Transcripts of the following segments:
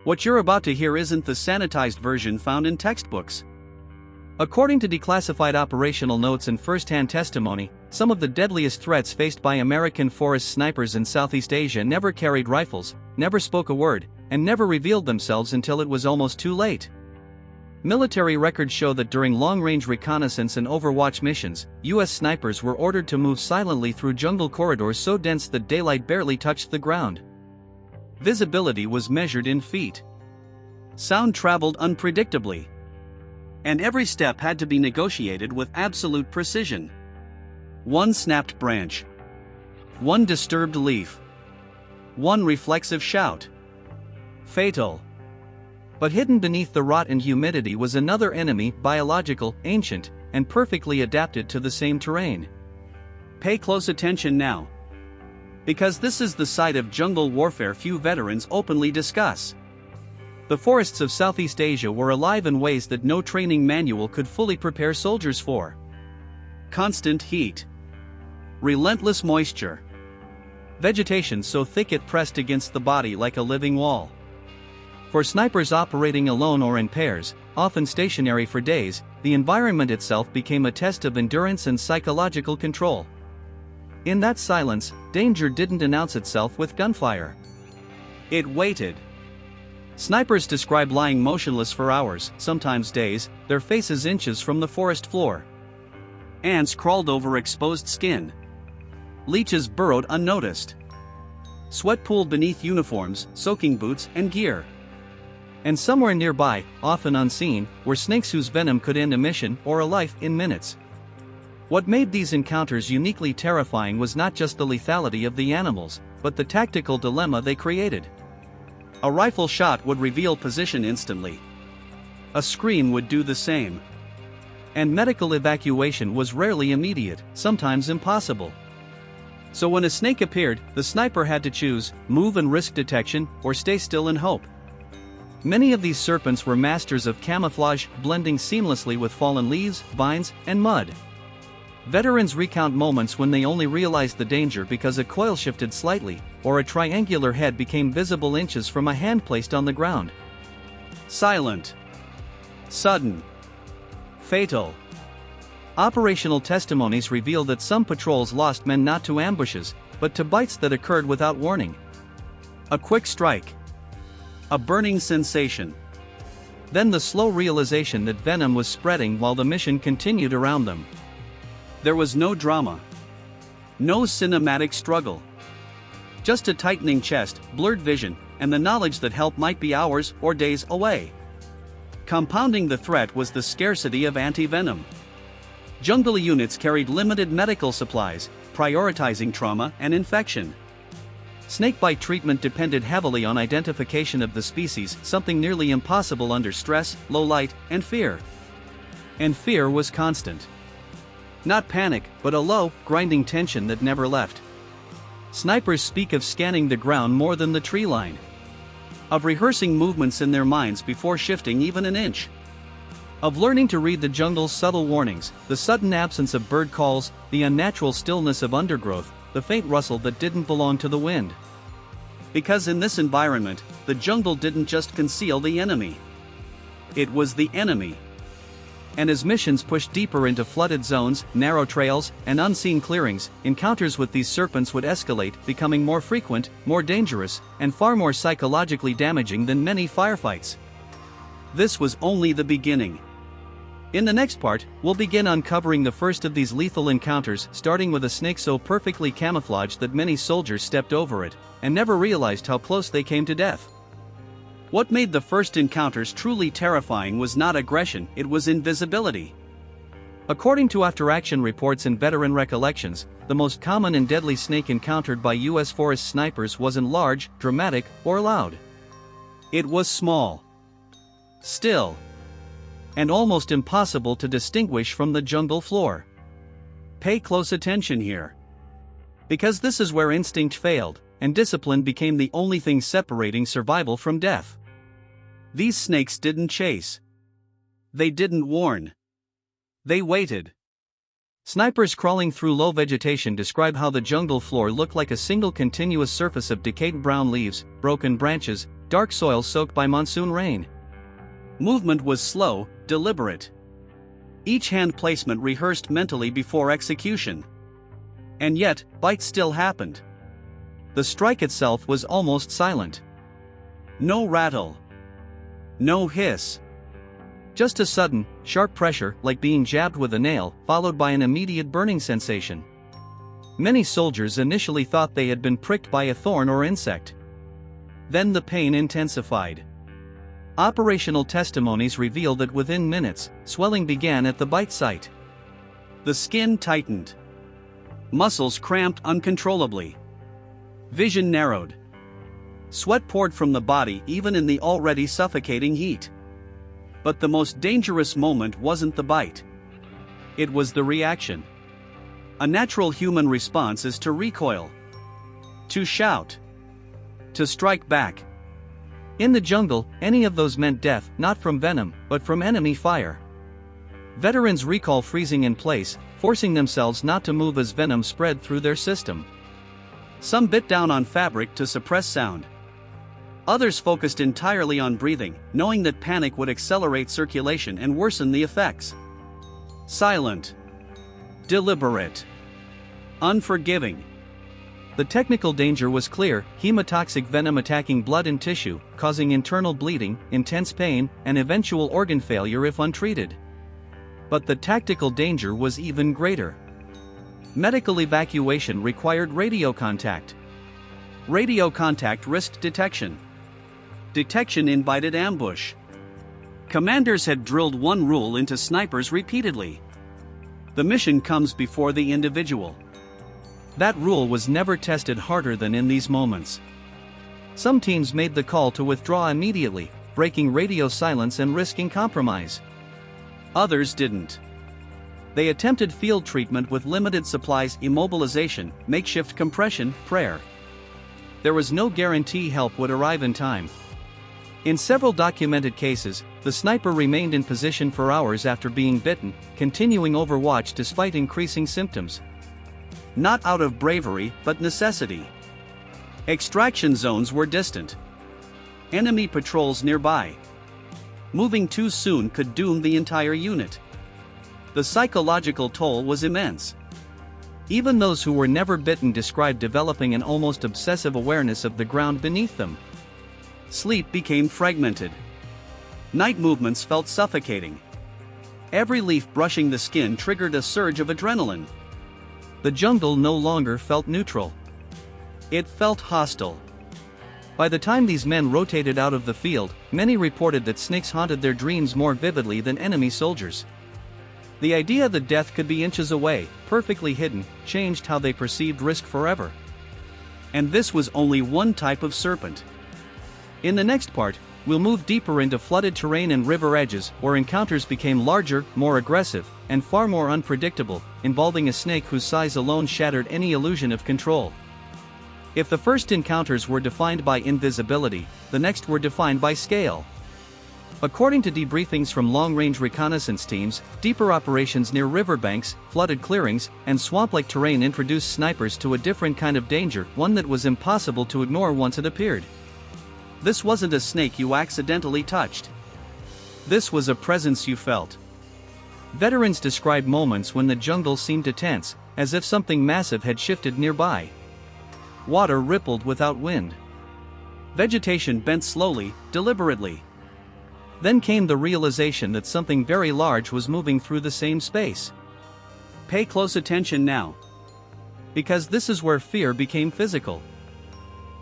What you're about to hear isn't the sanitized version found in textbooks. According to declassified operational notes and first-hand testimony, some of the deadliest threats faced by American forest snipers in Southeast Asia never carried rifles, never spoke a word, and never revealed themselves until it was almost too late. Military records show that during long-range reconnaissance and overwatch missions, U.S. snipers were ordered to move silently through jungle corridors so dense that daylight barely touched the ground. Visibility was measured in feet. Sound traveled unpredictably. And every step had to be negotiated with absolute precision. One snapped branch. One disturbed leaf. One reflexive shout. Fatal. But hidden beneath the rot and humidity was another enemy, biological, ancient, and perfectly adapted to the same terrain. Pay close attention now. Because this is the side of jungle warfare few veterans openly discuss. The forests of Southeast Asia were alive in ways that no training manual could fully prepare soldiers for. Constant heat. Relentless moisture. Vegetation so thick it pressed against the body like a living wall. For snipers operating alone or in pairs, often stationary for days, the environment itself became a test of endurance and psychological control. In that silence, danger didn't announce itself with gunfire. It waited. Snipers describe lying motionless for hours, sometimes days, their faces inches from the forest floor. Ants crawled over exposed skin. Leeches burrowed unnoticed. Sweat pooled beneath uniforms, soaking boots and gear. And somewhere nearby, often unseen, were snakes whose venom could end a mission or a life in minutes. What made these encounters uniquely terrifying was not just the lethality of the animals, but the tactical dilemma they created. A rifle shot would reveal position instantly. A scream would do the same. And medical evacuation was rarely immediate, sometimes impossible. So when a snake appeared, the sniper had to choose, move and risk detection, or stay still and hope. Many of these serpents were masters of camouflage, blending seamlessly with fallen leaves, vines, and mud. Veterans recount moments when they only realized the danger because a coil shifted slightly, or a triangular head became visible inches from a hand placed on the ground. Silent. Sudden. Fatal. Operational testimonies reveal that some patrols lost men not to ambushes, but to bites that occurred without warning. A quick strike. A burning sensation. Then the slow realization that venom was spreading while the mission continued around them. There was no drama. No cinematic struggle. Just a tightening chest, blurred vision, and the knowledge that help might be hours or days away. Compounding the threat was the scarcity of anti-venom. Jungle units carried limited medical supplies, prioritizing trauma and infection. Snakebite treatment depended heavily on identification of the species, something nearly impossible under stress, low light, and fear. And fear was constant. Not panic, but a low, grinding tension that never left. Snipers speak of scanning the ground more than the tree line. Of rehearsing movements in their minds before shifting even an inch. Of learning to read the jungle's subtle warnings, the sudden absence of bird calls, the unnatural stillness of undergrowth, the faint rustle that didn't belong to the wind. Because in this environment, the jungle didn't just conceal the enemy. It was the enemy. And as missions pushed deeper into flooded zones, narrow trails, and unseen clearings, encounters with these serpents would escalate, becoming more frequent, more dangerous, and far more psychologically damaging than many firefights. This was only the beginning. In the next part, we'll begin uncovering the first of these lethal encounters, starting with a snake so perfectly camouflaged that many soldiers stepped over it, and never realized how close they came to death. What made the first encounters truly terrifying was not aggression, it was invisibility. According to after-action reports and veteran recollections, the most common and deadly snake encountered by U.S. forest snipers wasn't large, dramatic, or loud. It was small, still, and almost impossible to distinguish from the jungle floor. Pay close attention here. Because this is where instinct failed, and discipline became the only thing separating survival from death. These snakes didn't chase. They didn't warn. They waited. Snipers crawling through low vegetation describe how the jungle floor looked like a single continuous surface of decayed brown leaves, broken branches, dark soil soaked by monsoon rain. Movement was slow, deliberate. Each hand placement rehearsed mentally before execution. And yet, bites still happened. The strike itself was almost silent. No rattle. No hiss. Just a sudden, sharp pressure, like being jabbed with a nail, followed by an immediate burning sensation. Many soldiers initially thought they had been pricked by a thorn or insect. Then the pain intensified. Operational testimonies reveal that within minutes, swelling began at the bite site. The skin tightened. Muscles cramped uncontrollably. Vision narrowed. Sweat poured from the body even in the already suffocating heat. But the most dangerous moment wasn't the bite. It was the reaction. A natural human response is to recoil. To shout. To strike back. In the jungle, any of those meant death, not from venom, but from enemy fire. Veterans recall freezing in place, forcing themselves not to move as venom spread through their system. Some bit down on fabric to suppress sound. Others focused entirely on breathing, knowing that panic would accelerate circulation and worsen the effects. Silent. Deliberate. Unforgiving. The technical danger was clear: hemotoxic venom attacking blood and tissue, causing internal bleeding, intense pain, and eventual organ failure if untreated. But the tactical danger was even greater. Medical evacuation required radio contact. Radio contact risked detection. Detection invited ambush. Commanders had drilled one rule into snipers repeatedly. The mission comes before the individual. That rule was never tested harder than in these moments. Some teams made the call to withdraw immediately, breaking radio silence and risking compromise. Others didn't. They attempted field treatment with limited supplies, immobilization, makeshift compression, prayer. There was no guarantee help would arrive in time. In several documented cases, the sniper remained in position for hours after being bitten, continuing overwatch despite increasing symptoms. Not out of bravery, but necessity. Extraction zones were distant. Enemy patrols nearby. Moving too soon could doom the entire unit. The psychological toll was immense. Even those who were never bitten described developing an almost obsessive awareness of the ground beneath them. Sleep became fragmented. Night movements felt suffocating. Every leaf brushing the skin triggered a surge of adrenaline. The jungle no longer felt neutral. It felt hostile. By the time these men rotated out of the field, many reported that snakes haunted their dreams more vividly than enemy soldiers. The idea that death could be inches away, perfectly hidden, changed how they perceived risk forever. And this was only one type of serpent. In the next part, we'll move deeper into flooded terrain and river edges, where encounters became larger, more aggressive, and far more unpredictable, involving a snake whose size alone shattered any illusion of control. If the first encounters were defined by invisibility, the next were defined by scale. According to debriefings from long-range reconnaissance teams, deeper operations near riverbanks, flooded clearings, and swamp-like terrain introduced snipers to a different kind of danger, one that was impossible to ignore once it appeared. This wasn't a snake you accidentally touched. This was a presence you felt. Veterans described moments when the jungle seemed to tense, as if something massive had shifted nearby. Water rippled without wind. Vegetation bent slowly, deliberately. Then came the realization that something very large was moving through the same space. Pay close attention now. Because this is where fear became physical.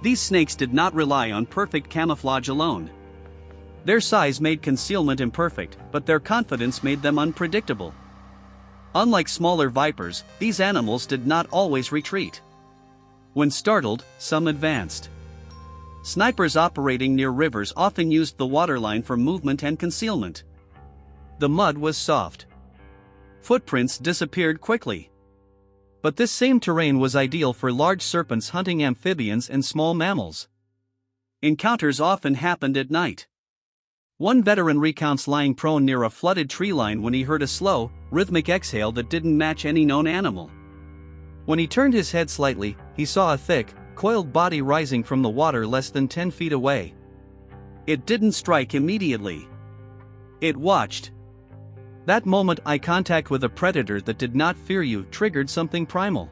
These snakes did not rely on perfect camouflage alone. Their size made concealment imperfect, but their confidence made them unpredictable. Unlike smaller vipers, these animals did not always retreat. When startled, some advanced. Snipers operating near rivers often used the waterline for movement and concealment. The mud was soft. Footprints disappeared quickly. But this same terrain was ideal for large serpents hunting amphibians and small mammals. Encounters often happened at night. One veteran recounts lying prone near a flooded tree line when he heard a slow, rhythmic exhale that didn't match any known animal. When he turned his head slightly, he saw a thick, coiled body rising from the water less than 10 feet away. It didn't strike immediately. It watched. That moment, eye contact with a predator that did not fear you triggered something primal.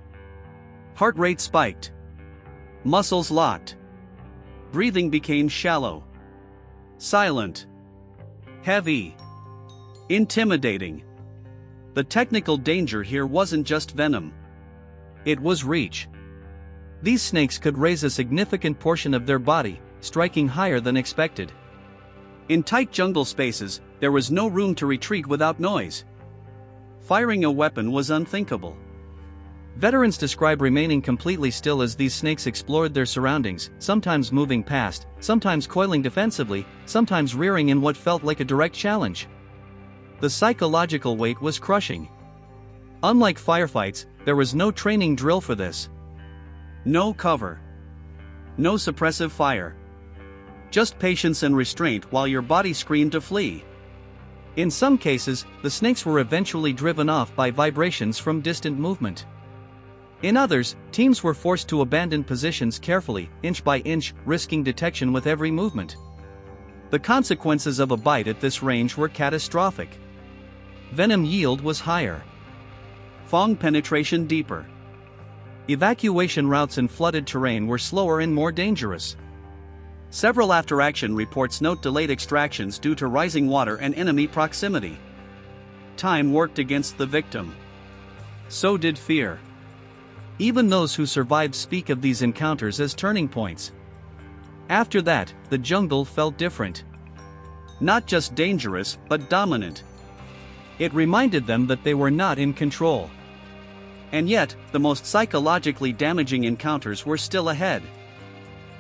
Heart rate spiked. Muscles locked. Breathing became shallow. Silent. Heavy. Intimidating. The technical danger here wasn't just venom. It was reach. These snakes could raise a significant portion of their body, striking higher than expected. In tight jungle spaces, there was no room to retreat without noise. Firing a weapon was unthinkable. Veterans describe remaining completely still as these snakes explored their surroundings, sometimes moving past, sometimes coiling defensively, sometimes rearing in what felt like a direct challenge. The psychological weight was crushing. Unlike firefights, there was no training drill for this. No cover. No suppressive fire. Just patience and restraint while your body screamed to flee. In some cases, the snakes were eventually driven off by vibrations from distant movement. In others, teams were forced to abandon positions carefully, inch by inch, risking detection with every movement. The consequences of a bite at this range were catastrophic. Venom yield was higher. Fong penetration deeper. Evacuation routes in flooded terrain were slower and more dangerous. Several after-action reports note delayed extractions due to rising water and enemy proximity. Time worked against the victim. So did fear. Even those who survived speak of these encounters as turning points. After that, the jungle felt different. Not just dangerous, but dominant. It reminded them that they were not in control. And yet, the most psychologically damaging encounters were still ahead.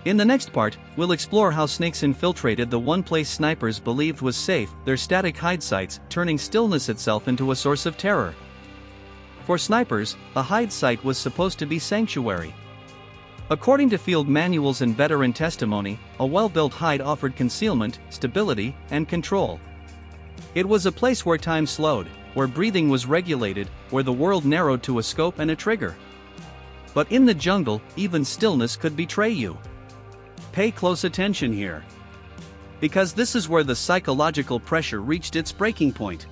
In the next part, we'll explore how snakes infiltrated the one place snipers believed was safe, their static hide sites, turning stillness itself into a source of terror. For snipers, a hide site was supposed to be sanctuary. According to field manuals and veteran testimony, a well-built hide offered concealment, stability, and control. It was a place where time slowed, where breathing was regulated, where the world narrowed to a scope and a trigger. But in the jungle, even stillness could betray you. Pay close attention here. Because this is where the psychological pressure reached its breaking point.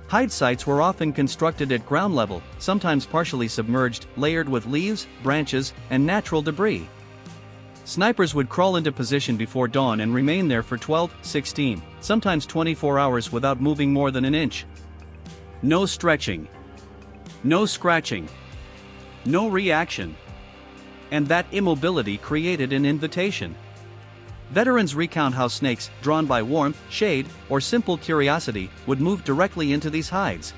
Hide sites were often constructed at ground level, sometimes partially submerged, layered with leaves, branches, and natural debris. Snipers would crawl into position before dawn and remain there for 12, 16, sometimes 24 hours without moving more than an inch. No stretching. No scratching. No reaction. And that immobility created an invitation. Veterans recount how snakes, drawn by warmth, shade, or simple curiosity, would move directly into these hides.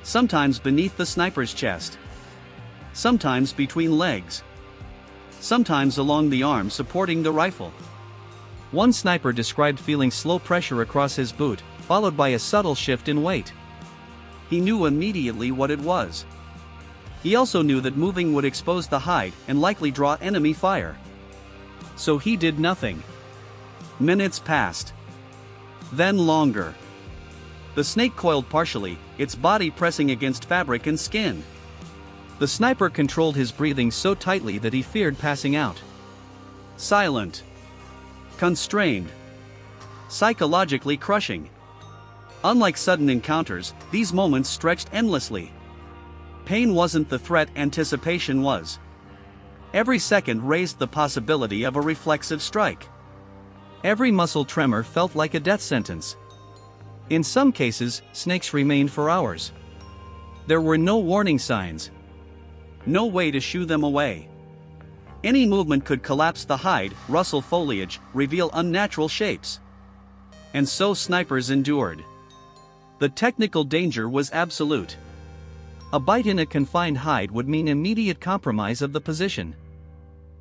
Sometimes beneath the sniper's chest. Sometimes between legs. Sometimes along the arm supporting the rifle. One sniper described feeling slow pressure across his boot, followed by a subtle shift in weight. He knew immediately what it was. He also knew that moving would expose the hide and likely draw enemy fire. So he did nothing. Minutes passed. Then longer. The snake coiled partially, its body pressing against fabric and skin. The sniper controlled his breathing so tightly that he feared passing out. Silent. Constrained. Psychologically crushing. Unlike sudden encounters, these moments stretched endlessly. Pain wasn't the threat, anticipation was. Every second raised the possibility of a reflexive strike. Every muscle tremor felt like a death sentence. In some cases, snakes remained for hours. There were no warning signs. No way to shoo them away. Any movement could collapse the hide, rustle foliage, reveal unnatural shapes. And so snipers endured. The technical danger was absolute. A bite in a confined hide would mean immediate compromise of the position.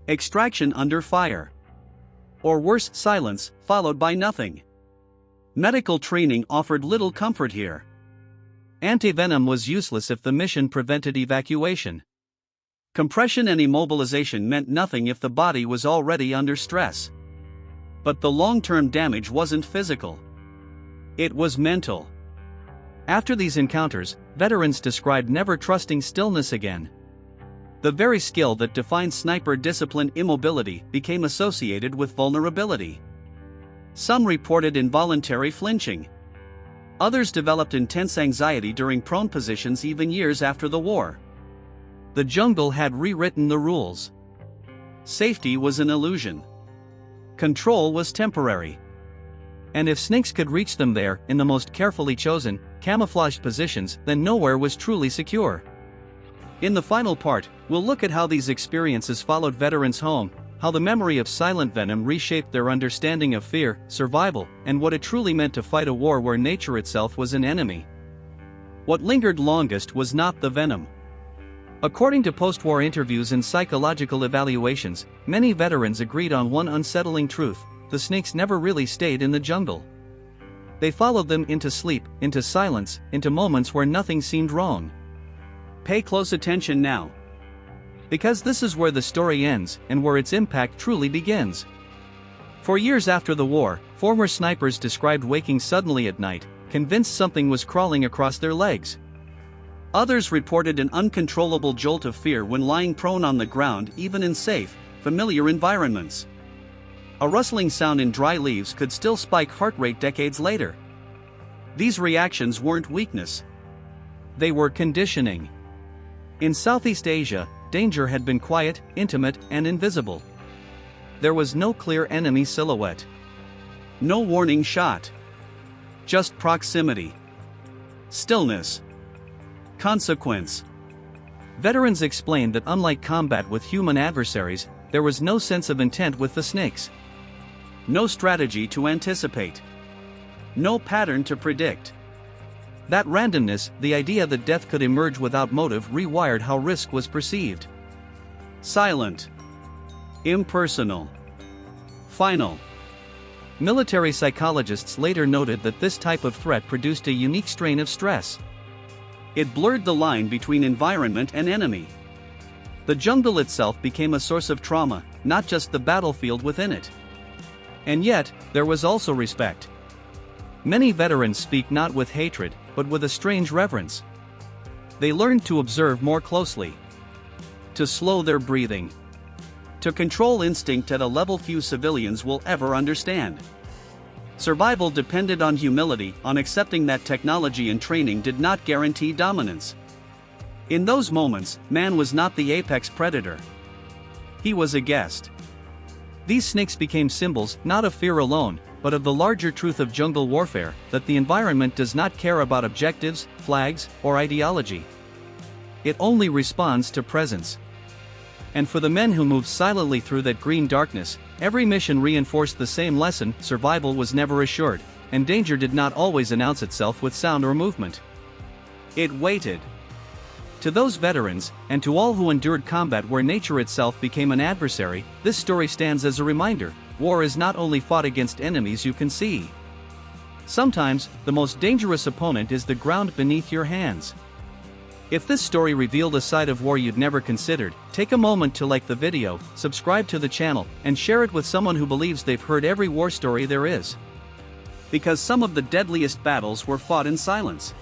Extraction under fire. Or worse, silence, followed by nothing. Medical training offered little comfort here. Antivenom was useless if the mission prevented evacuation. Compression and immobilization meant nothing if the body was already under stress. But the long-term damage wasn't physical. It was mental. After these encounters, veterans described never trusting stillness again. The very skill that defined sniper discipline, immobility, became associated with vulnerability. Some reported involuntary flinching. Others developed intense anxiety during prone positions even years after the war. The jungle had rewritten the rules. Safety was an illusion. Control was temporary. And if snakes could reach them there, in the most carefully chosen, camouflaged positions, then nowhere was truly secure. In the final part, we'll look at how these experiences followed veterans home, how the memory of silent venom reshaped their understanding of fear, survival, and what it truly meant to fight a war where nature itself was an enemy. What lingered longest was not the venom. According to post-war interviews and psychological evaluations, many veterans agreed on one unsettling truth: the snakes never really stayed in the jungle. They followed them into sleep, into silence, into moments where nothing seemed wrong. Pay close attention now. Because this is where the story ends, and where its impact truly begins. For years after the war, former snipers described waking suddenly at night, convinced something was crawling across their legs. Others reported an uncontrollable jolt of fear when lying prone on the ground, even in safe, familiar environments. A rustling sound in dry leaves could still spike heart rate decades later. These reactions weren't weakness. They were conditioning. In Southeast Asia, danger had been quiet, intimate, and invisible. There was no clear enemy silhouette. No warning shot. Just proximity. Stillness. Consequence. Veterans explained that unlike combat with human adversaries, there was no sense of intent with the snakes. No strategy to anticipate. No pattern to predict. That randomness, the idea that death could emerge without motive, rewired how risk was perceived. Silent. Impersonal. Final. Military psychologists later noted that this type of threat produced a unique strain of stress. It blurred the line between environment and enemy. The jungle itself became a source of trauma, not just the battlefield within it. And yet, there was also respect. Many veterans speak not with hatred, but with a strange reverence. They learned to observe more closely, to slow their breathing, to control instinct at a level few civilians will ever understand. Survival depended on humility, on accepting that technology and training did not guarantee dominance. In those moments, man was not the apex predator. He was a guest. These snakes became symbols, not of fear alone, but of the larger truth of jungle warfare, that the environment does not care about objectives, flags, or ideology. It only responds to presence. And for the men who moved silently through that green darkness, every mission reinforced the same lesson: survival was never assured, and danger did not always announce itself with sound or movement. It waited. To those veterans, and to all who endured combat where nature itself became an adversary, this story stands as a reminder: war is not only fought against enemies you can see. Sometimes, the most dangerous opponent is the ground beneath your hands. If this story revealed a side of war you'd never considered, take a moment to like the video, subscribe to the channel, and share it with someone who believes they've heard every war story there is. Because some of the deadliest battles were fought in silence.